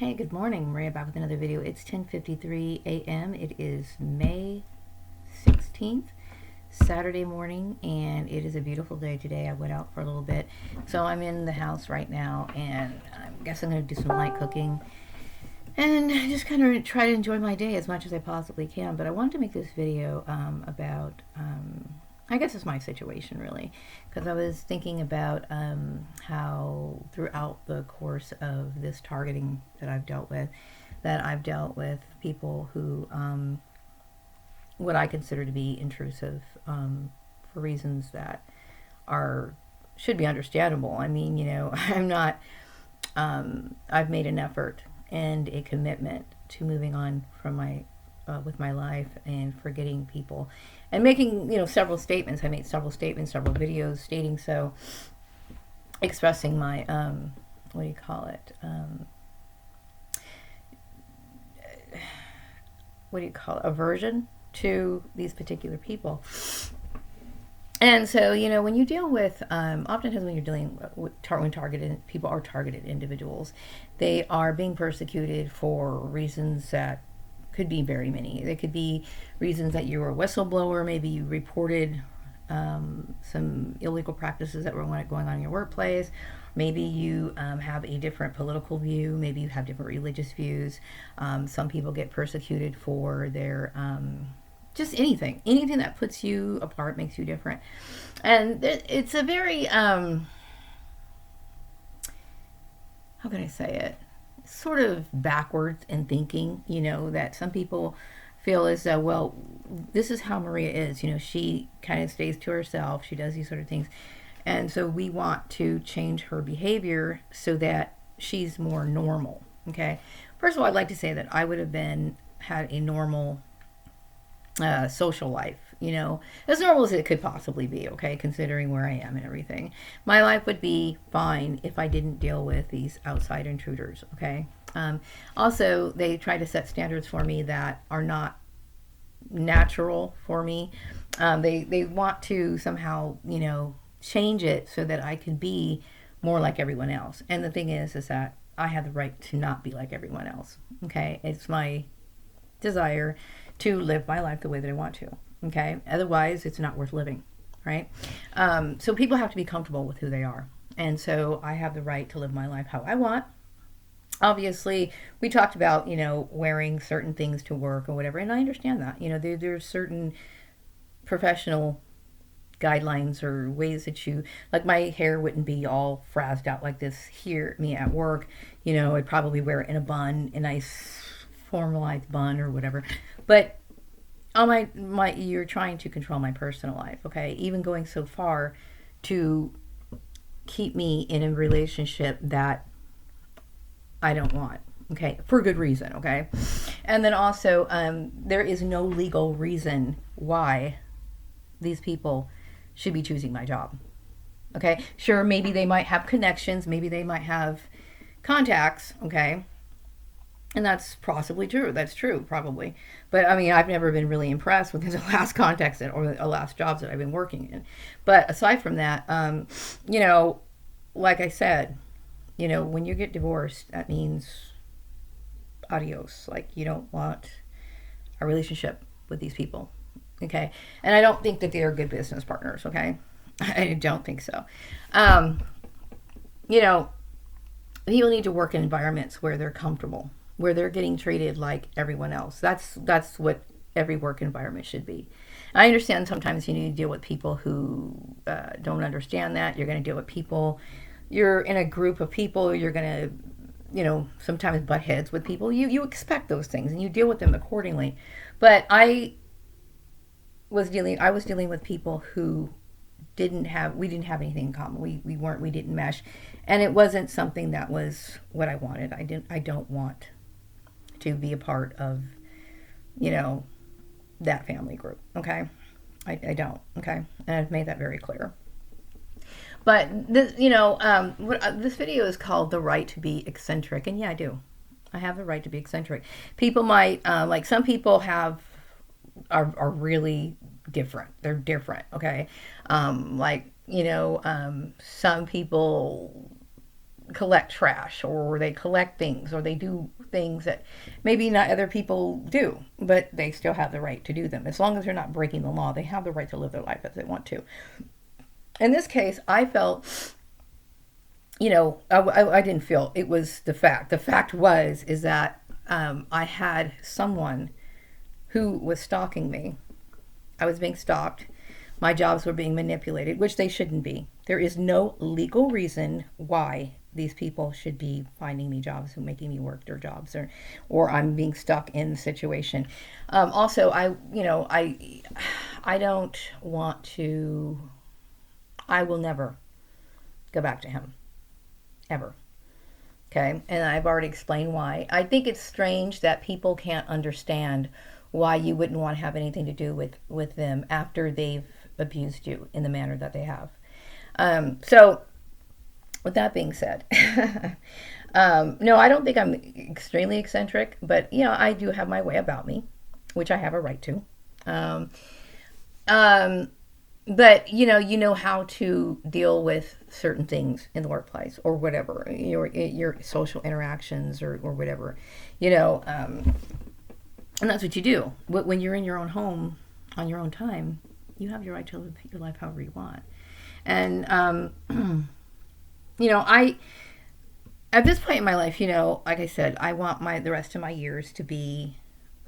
Hey, good morning. Maria back with another video. It's 10:53 a.m. It is May 16th, Saturday morning, and it is a beautiful day today. I went out for a little bit. So I'm in the house right now, and I guess I'm going to do some light cooking and just kind of try to enjoy my day as much as I possibly can. But I wanted to make this video about I guess it's my situation really, because I was thinking about how throughout the course of this targeting that I've dealt with people who what I consider to be intrusive for reasons that are should be understandable. I mean, I'm not. I've made an effort and a commitment to moving on from my with my life and forgetting people and making several statements. I made several statements, several videos stating so, expressing my what do you call it, aversion to these particular people. And so, when you deal with, oftentimes when you're dealing with when targeted people are targeted individuals, they are being persecuted for reasons that could be very many. They could be reasons that you were a whistleblower, maybe you reported some illegal practices that were going on in your workplace. Maybe you have a different political view. Maybe you have different religious views. Some people get persecuted for their just anything that puts you apart, makes you different. And it's a very how can I say it, sort of backwards in thinking, that some people feel as though, well, this is how Maria is, she kind of stays to herself, she does these sort of things, and so we want to change her behavior so that she's more normal. Okay, first of all, I'd like to say that I would have had a normal social life, as normal as it could possibly be, okay, considering where I am and everything. My life would be fine if I didn't deal with these outside intruders, okay? Also, they try to set standards for me that are not natural for me. They want to somehow, change it so that I can be more like everyone else. And the thing is that I have the right to not be like everyone else, okay? It's my desire to live my life the way that I want to, okay? Otherwise, it's not worth living, right? So people have to be comfortable with who they are. And so I have the right to live my life how I want. Obviously, we talked about, wearing certain things to work or whatever, and I understand that. There's certain professional guidelines or ways that like my hair wouldn't be all frazzed out like this here, me at work. I'd probably wear it in a bun, a nice formalized bun or whatever. But on you're trying to control my personal life, okay? Even going so far to keep me in a relationship that I don't want, okay, for good reason, okay? And then also, there is no legal reason why these people should be choosing my job, okay? Sure, maybe they might have connections, maybe they might have contacts, okay? And that's possibly true. That's true, probably. But I mean, I've never been really impressed with the last contacts or the last jobs that I've been working in. But aside from that, like I said, when you get divorced, that means adios. Like, you don't want a relationship with these people, okay? And I don't think that they are good business partners, okay? I don't think so. People need to work in environments where they're comfortable, where they're getting treated like everyone else. That's what every work environment should be. I understand sometimes you need to deal with people who don't understand that. You're going to deal with people. You're in a group of people. You're going to, sometimes butt heads with people. You expect those things and you deal with them accordingly. But I was dealing with people who we didn't have anything in common. We didn't mesh, and it wasn't something that was what I wanted. I don't want to be a part of, that family group. Okay. I don't. Okay. And I've made that very clear. But this, this video is called "The Right to Be Eccentric," and yeah, I do. I have the right to be eccentric. People might like some people are really different. They're different. Okay. Some people collect trash, or they collect things, or they do things that maybe not other people do, but they still have the right to do them. As long as they're not breaking the law, they have the right to live their life as they want to. In this case, I felt, I didn't feel, it was the fact. The fact is that I had someone who was stalking me. I was being stalked. My jobs were being manipulated, which they shouldn't be. There is no legal reason why these people should be finding me jobs and making me work their jobs, or I'm being stuck in the situation. Also, I don't want to. I will never go back to him, ever. Okay, and I've already explained why. I think it's strange that people can't understand why you wouldn't want to have anything to do with them after they've abused you in the manner that they have. So, with that being said, no, I don't think I'm extremely eccentric, but I do have my way about me, which I have a right to. But you know how to deal with certain things in the workplace or whatever, your social interactions or whatever, and that's what you do. When you're in your own home on your own time, you have your right to live your life however you want. And I at this point in my life, like I said, I want the rest of my years to be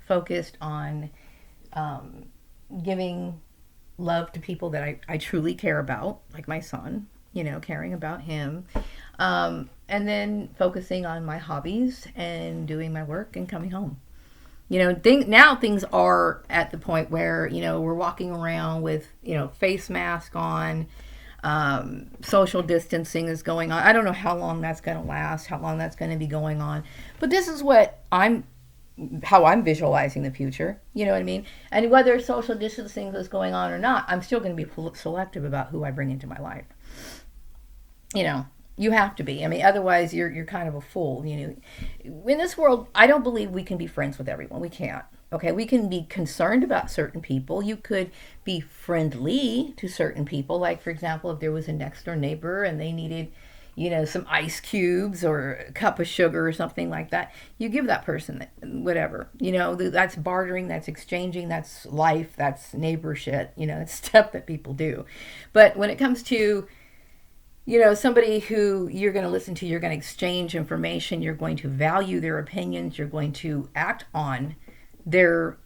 focused on giving love to people that I truly care about, like my son, caring about him, and then focusing on my hobbies and doing my work and coming home. Now things are at the point where, we're walking around with, face mask on, social distancing is going on. I don't know how long that's going to last, how long that's going to be going on, but this is how I'm visualizing the future. You know what I mean? And whether social distancing is going on or not, I'm still going to be selective about who I bring into my life. You have to be. I mean, otherwise you're kind of a fool. In this world, I don't believe we can be friends with everyone. We can't. Okay, we can be concerned about certain people. You could be friendly to certain people. Like, for example, if there was a next door neighbor and they needed, some ice cubes or a cup of sugar or something like that, you give that person whatever. That's bartering, that's exchanging, that's life, that's neighbor shit. It's stuff that people do. But when it comes to somebody who you're going to listen to, you're going to exchange information, you're going to value their opinions, you're going to act on their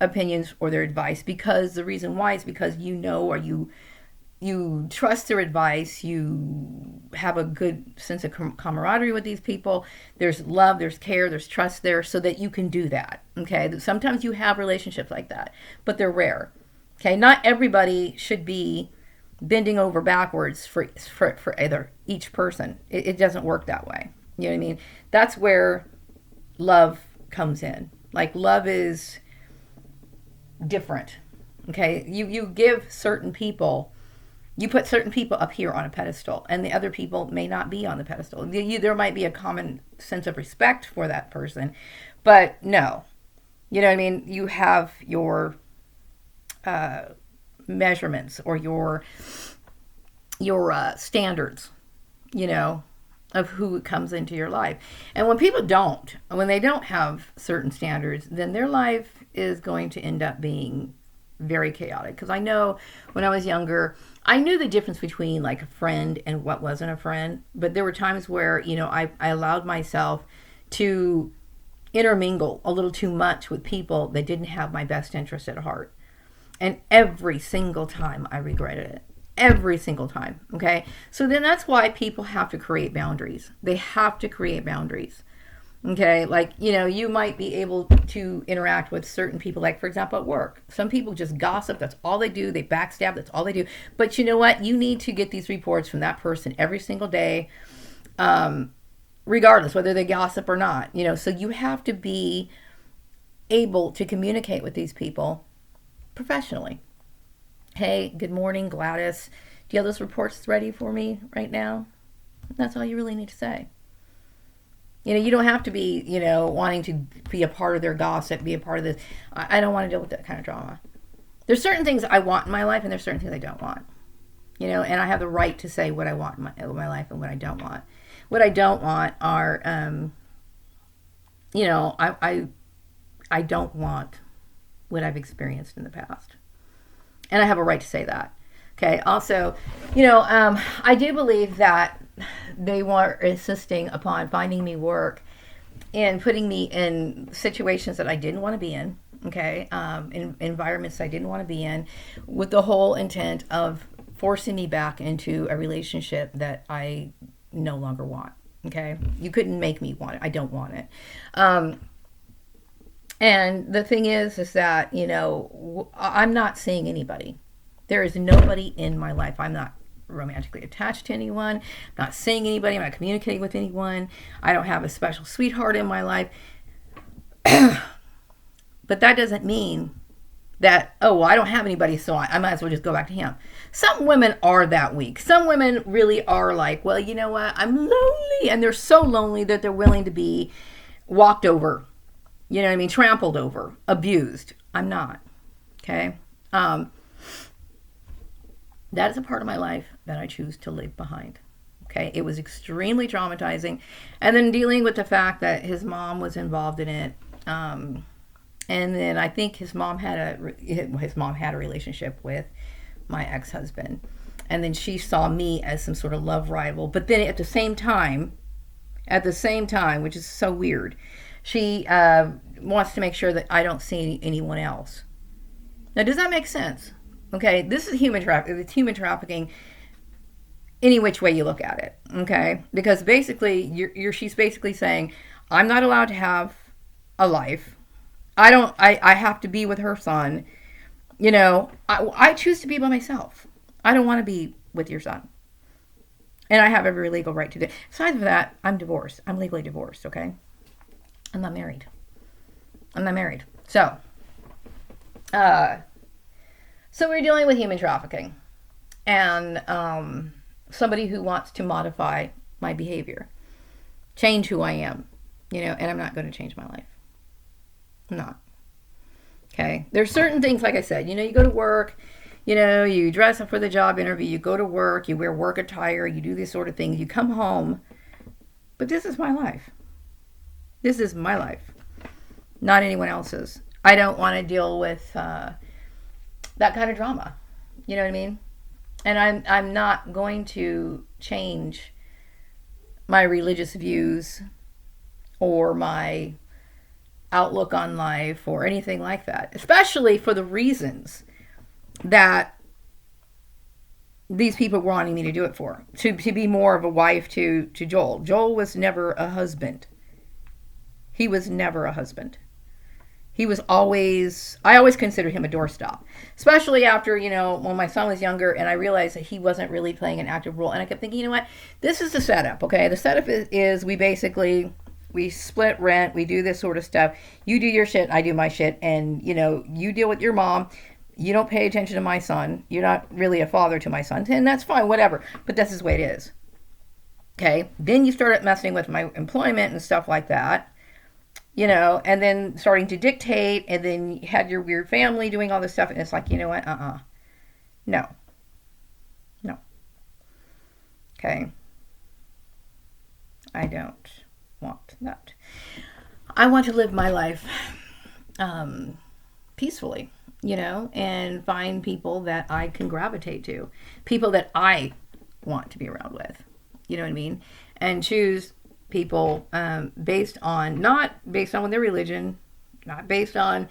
opinions or their advice, because the reason why is because or you trust their advice, you have a good sense of camaraderie with these people, there's love, there's care, there's trust there, so that you can do that. Okay, sometimes you have relationships like that, but they're rare. Okay, not everybody should be bending over backwards for either each person. It doesn't work that way. You know what I mean? That's where love comes in. Like, love is different. Okay, you give certain people, you put certain people up here on a pedestal, and the other people may not be on the pedestal. There might be a common sense of respect for that person, but no. You know what I mean? You have your measurements or your standards, of who comes into your life. And when they don't have certain standards, then their life is going to end up being very chaotic. Because I know when I was younger, I knew the difference between like a friend and what wasn't a friend. But there were times where, I allowed myself to intermingle a little too much with people that didn't have my best interest at heart. And every single time I regretted it. Every single time. Okay. So then that's why people have to create boundaries. They have to create boundaries. Okay. Like, you might be able to interact with certain people, like, for example, at work. Some people just gossip. That's all they do. They backstab. That's all they do. But you know what? You need to get these reports from that person every single day, regardless whether they gossip or not. So you have to be able to communicate with these people professionally. Hey, good morning, Gladys. Do you have those reports ready for me right now? That's all you really need to say. You don't have to be, wanting to be a part of their gossip, be a part of this. I don't want to deal with that kind of drama. There's certain things I want in my life, and there's certain things I don't want. And I have the right to say what I want in my life and what I don't want. What I don't want are, you know, I don't want what I've experienced in the past. And I have a right to say that. Okay. Also, I do believe that they were insisting upon finding me work and putting me in situations that I didn't want to be in. Okay. In environments I didn't want to be in, with the whole intent of forcing me back into a relationship that I no longer want. Okay. You couldn't make me want it. I don't want it. And the thing is that, I'm not seeing anybody. There is nobody in my life. I'm not romantically attached to anyone. I'm not seeing anybody. I'm not communicating with anyone. I don't have a special sweetheart in my life. But that doesn't mean that, oh, well, I don't have anybody, so I might as well just go back to him. Some women are that weak. Some women really are like, well, you know what? I'm lonely. And they're so lonely that they're willing to be walked over. You know what I mean? Trampled over, abused. I'm not. Okay? That is a part of my life that I choose to leave behind. Okay? It was extremely traumatizing. And then dealing with the fact that his mom was involved in it. And then I think his mom had a relationship with my ex-husband. And then she saw me as some sort of love rival. But then at the same time, which is so weird, she wants to make sure that I don't see anyone else. Now, does that make sense? Okay, this is human trafficking. It's human trafficking any which way you look at it. Okay, because basically, she's basically saying, I'm not allowed to have a life. I have to be with her son. I choose to be by myself. I don't want to be with your son. And I have every legal right to do it. Aside from that, I'm divorced. I'm legally divorced, okay? I'm not married. So we're dealing with human trafficking and somebody who wants to modify my behavior, change who I am, and I'm not going to change my life. I'm not. Okay. There's certain things, like I said, you go to work, you dress up for the job interview, you go to work, you wear work attire, you do these sort of things, you come home. But this is my life. This is my life, not anyone else's. I don't want to deal with that kind of drama. You know what I mean? And I'm not going to change my religious views or my outlook on life or anything like that, especially for the reasons that these people were wanting me to do it for, to be more of a wife to Joel. Joel was never a husband. He was never a husband. I always considered him a doorstop, especially after, when my son was younger and I realized that he wasn't really playing an active role. And I kept thinking, you know what, this is the setup, okay? The setup is we split rent, we do this sort of stuff. You do your shit, I do my shit. And, you deal with your mom. You don't pay attention to my son. You're not really a father to my son. And that's fine, whatever. But this is the way it is. Okay? Then you started messing with my employment and stuff like that. And then starting to dictate, and then you had your weird family doing all this stuff, and it's like, you know what, no. Okay, I don't want that. I want to live my life peacefully, and find people that I can gravitate to, people that I want to be around with, you know what I mean, and choose people not based on their religion, not based on,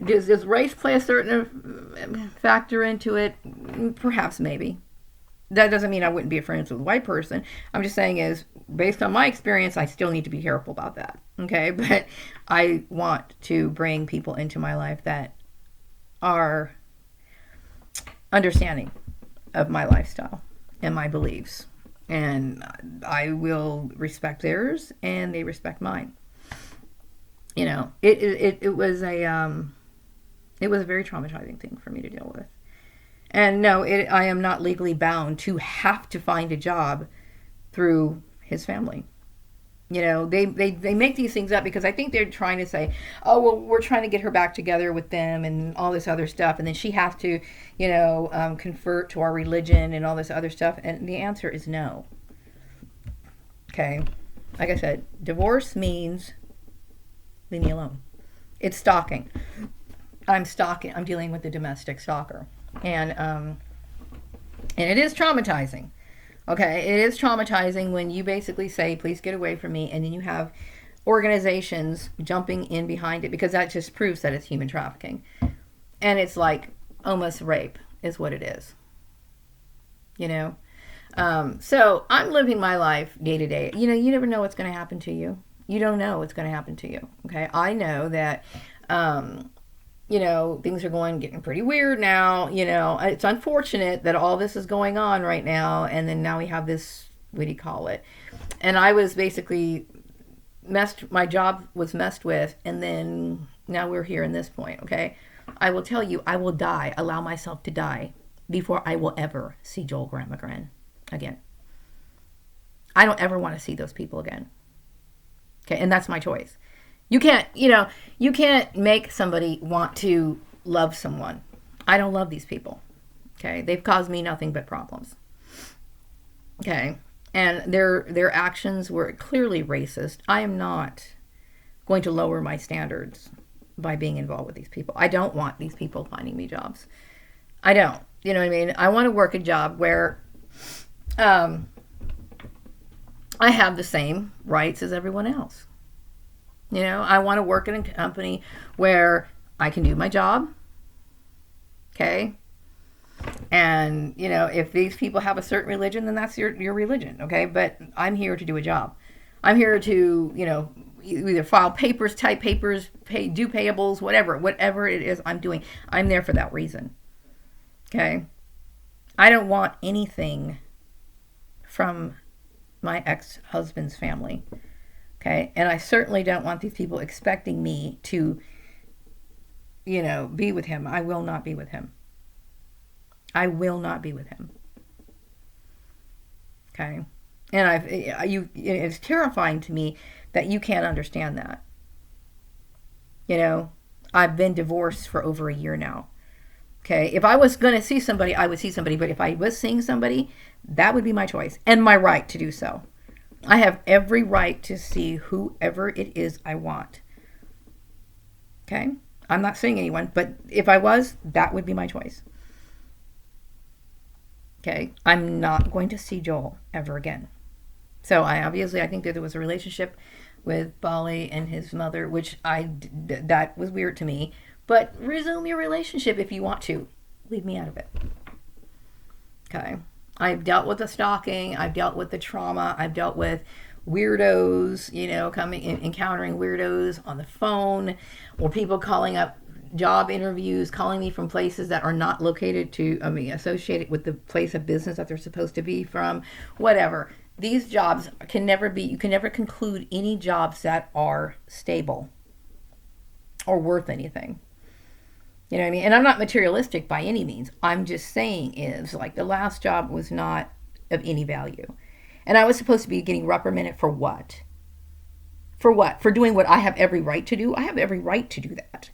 does race play a certain factor into it? Perhaps, maybe. That doesn't mean I wouldn't be friends with a white person. I'm just saying is, based on my experience, I still need to be careful about that. Okay, but I want to bring people into my life that are understanding of my lifestyle and my beliefs. And I will respect theirs, and they respect mine. It was a very traumatizing thing for me to deal with. And no, I am not legally bound to have to find a job through his family. They make these things up because I think they're trying to say, oh, well, we're trying to get her back together with them and all this other stuff. And then she has to, convert to our religion and all this other stuff. And the answer is no. Okay. Like I said, divorce means leave me alone. It's stalking. I'm stalking. I'm dealing with a domestic stalker. And it is traumatizing. Okay, it is traumatizing when you basically say, please get away from me, and then you have organizations jumping in behind it, because that just proves that it's human trafficking. And it's like almost rape is what it is. You know? So I'm living my life day to day. You know, you never know what's going to happen to you. You don't know what's going to happen to you. Okay, I know that you know, things are getting pretty weird now. You know, it's unfortunate that all this is going on right now. And then now we have this, what do you call it? And I was basically my job was messed with. And then now we're here in this point. Okay. I will tell you, I will die, allow myself to die before I will ever see Joel Graham again. I don't ever want to see those people again. Okay. And that's my choice. You can't, you can't make somebody want to love someone. I don't love these people. Okay. They've caused me nothing but problems. Okay. And their actions were clearly racist. I am not going to lower my standards by being involved with these people. I don't want these people finding me jobs. I don't. You know what I mean? I want to work a job where I have the same rights as everyone else. You know, I want to work in a company where I can do my job. Okay. And, you know, if these people have a certain religion, then that's your religion. Okay. But I'm here to do a job. I'm here to, you know, either file papers, type papers, do payables, whatever it is I'm doing. I'm there for that reason. Okay. I don't want anything from my ex-husband's family. Okay. And I certainly don't want these people expecting me to, you know, be with him. I will not be with him. I will not be with him. Okay. And it's terrifying to me that you can't understand that. You know, I've been divorced for over a year now. Okay. If I was going to see somebody, I would see somebody. But if I was seeing somebody, that would be my choice and my right to do so. I have every right to see whoever it is I want. Okay? I'm not saying anyone, but if I was, that would be my choice. Okay? I'm not going to see Joel ever again. So I think that there was a relationship with Bali and his mother, which that was weird to me. But resume your relationship if you want to. Leave me out of it. Okay? I've dealt with the stalking. I've dealt with the trauma. I've dealt with weirdos, you know, encountering weirdos on the phone, or people calling up job interviews, calling me from places that are not associated with the place of business that they're supposed to be from, whatever. These jobs you can never conclude any jobs that are stable or worth anything. You know what I mean? And I'm not materialistic by any means. I'm just saying is like the last job was not of any value. And I was supposed to be getting reprimanded for what? For what? For doing what I have every right to do? I have every right to do that.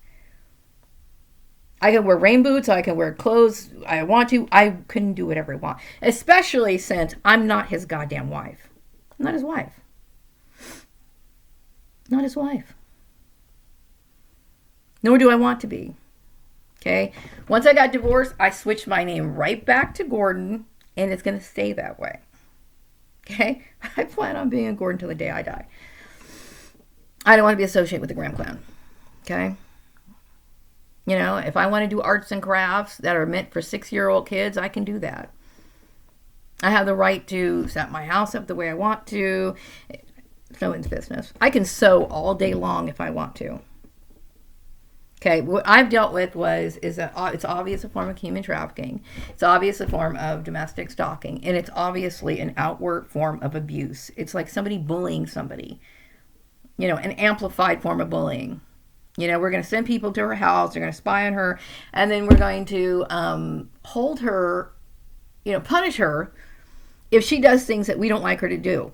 I can wear rain boots. I can wear clothes I want to. I couldn't do whatever I want. Especially since I'm not his goddamn wife. I'm not his wife. Not his wife. Nor do I want to be. Okay. Once I got divorced, I switched my name right back to Gordon, and it's going to stay that way. Okay. I plan on being a Gordon till the day I die. I don't want to be associated with the Graham clan. Okay. You know, if I want to do arts and crafts that are meant for 6-year-old kids, I can do that. I have the right to set my house up the way I want to. It's no one's business. I can sew all day long if I want to. Okay, what I've dealt with is it's obvious a form of human trafficking. It's obvious a form of domestic stalking, and it's obviously an outward form of abuse. It's like somebody bullying somebody. You know, an amplified form of bullying. You know, we're going to send people to her house. They're going to spy on her, and then we're going to hold her, you know, punish her if she does things that we don't like her to do,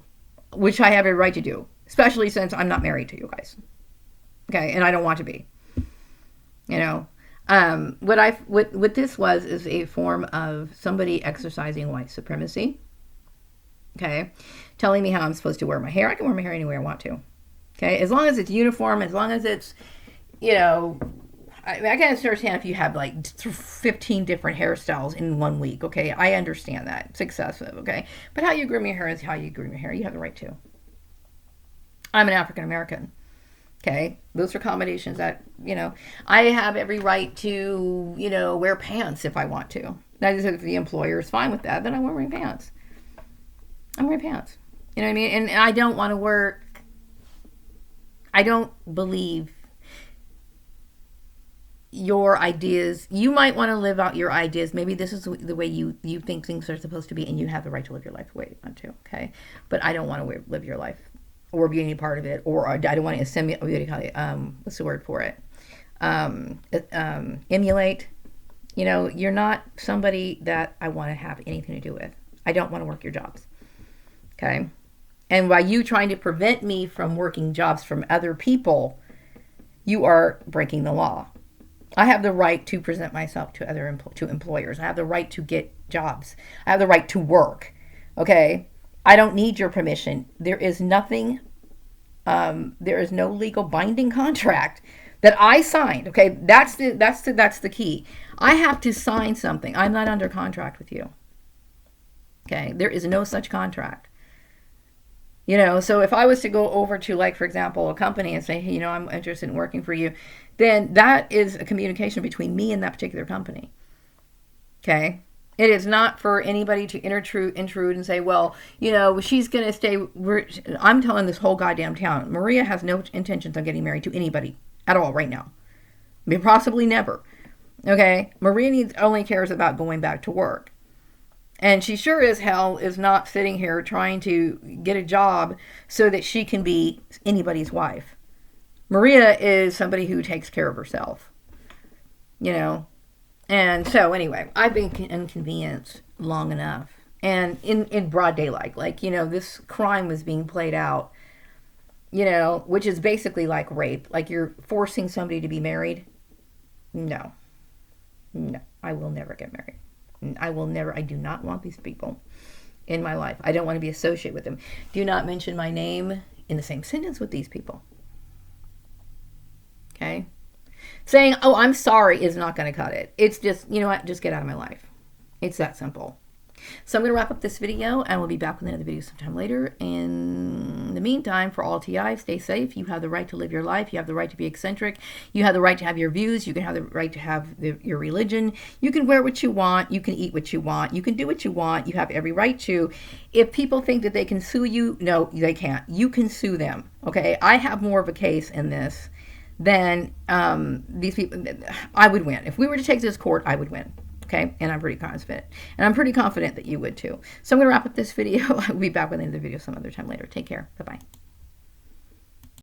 which I have a right to do, especially since I'm not married to you guys. Okay, and I don't want to be. You know, what this was is a form of somebody exercising white supremacy. Okay, telling me how I'm supposed to wear my hair. I can wear my hair any way I want to. Okay, as long as it's uniform, as long as it's, you know, I can understand if you have like 15 different hairstyles in 1 week. Okay, I understand that. It's excessive. Okay, but how you groom your hair is how you groom your hair. You have the right to. I'm an African American. Okay, those are accommodations that, you know, I have every right to, you know, wear pants if I want to. That is, if the employer is fine with that, then I'm wearing pants. I'm wearing pants. You know what I mean? And I don't want to work. I don't believe your ideas. You might want to live out your ideas. Maybe this is the way you think things are supposed to be, and you have the right to live your life the way you want to. Okay, but I don't want to live your life or be any part of it, or I don't want to assimilate. What's the word for it? Emulate. You know, you're not somebody that I want to have anything to do with. I don't want to work your jobs. Okay, and by you trying to prevent me from working jobs from other people, you are breaking the law. I have the right to present myself to other to employers. I have the right to get jobs. I have the right to work. Okay, I don't need your permission. There is nothing. There is no legal binding contract that I signed. Okay, that's the key. I have to sign something. I'm not under contract with you. Okay, there is no such contract. You know, so if I was to go over to, like, for example, a company and say, hey, you know, I'm interested in working for you, then that is a communication between me and that particular company. Okay? It is not for anybody to intrude and say, well, you know, she's going to stay. I'm telling this whole goddamn town, Maria has no intentions of getting married to anybody at all right now. I mean, possibly never. Okay? Maria only cares about going back to work. And she sure as hell is not sitting here trying to get a job so that she can be anybody's wife. Maria is somebody who takes care of herself. You know? And so anyway, I've been inconvenienced long enough. And in broad daylight, like, you know, this crime was being played out, you know, which is basically like rape. Like, you're forcing somebody to be married. No, I will never get married. I do not want these people in my life. I don't want to be associated with them. Do not mention my name in the same sentence with these people. Okay? Saying, oh, I'm sorry is not going to cut it. It's just, you know what? Just get out of my life. It's that simple. So I'm going to wrap up this video, and we'll be back with another video sometime later. In the meantime, for all TI, stay safe. You have the right to live your life. You have the right to be eccentric. You have the right to have your views. You can have the right to have your religion. You can wear what you want. You can eat what you want. You can do what you want. You have every right to. If people think that they can sue you, no, they can't. You can sue them. Okay? I have more of a case in this than these people. I would win. If we were to take this to court, I would win. Okay, and I'm pretty confident. And I'm pretty confident that you would too. So I'm going to wrap up this video. I'll be back with another video some other time later. Take care. Bye-bye.